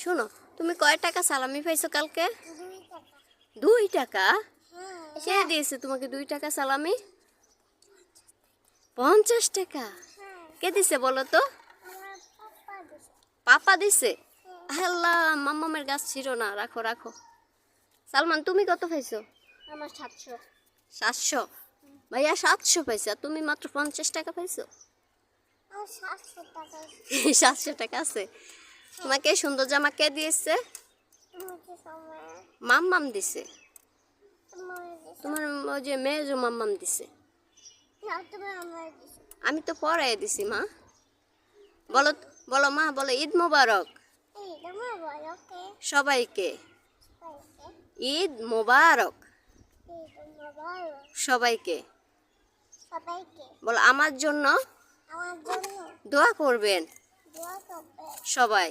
শোনো, তুমি কয় টাকা সালামি পাইছো কালকে? 2 টাকা। 2 টাকা? হ্যাঁ। কে দিয়েছে তোমাকে 2 টাকা সালামি? 50 টাকা? হ্যাঁ। কে দিছে বলো তো? আমার পাপা দিছে। পাপা দিছে? হ্যাঁ। আল্লাহ, মাম্মামের গাছ ছিল না, রাখো রাখো। সালমান, তুমি কত পাইছো? আমার 700। 700? ভাইয়া 700 পাইছে, আর তুমি মাত্র 50 টাকা পাইছো। আমার 700 টাকা। 700 টাকা আছে? তোমাকে এই সুন্দর জামা কে দিয়েছে? তোমাকে সময় মাম্মাম দিছে। তোমার দিছে। তোমার ওই যে মেজো মাম্মাম দিছে। না, তুমি আমার দিছে। আমি তো পরাই দিছি মা। বলো বলো মা, বলো ঈদ মোবারক এই তোমার বলকে সবাইকে। পাইছে। ঈদ মোবারক এই তোমার বলো সবাইকে। সবাইকে। বলো আমার জন্য আমার জন্য দোয়া করবেন দোয়া করবে। সবাই।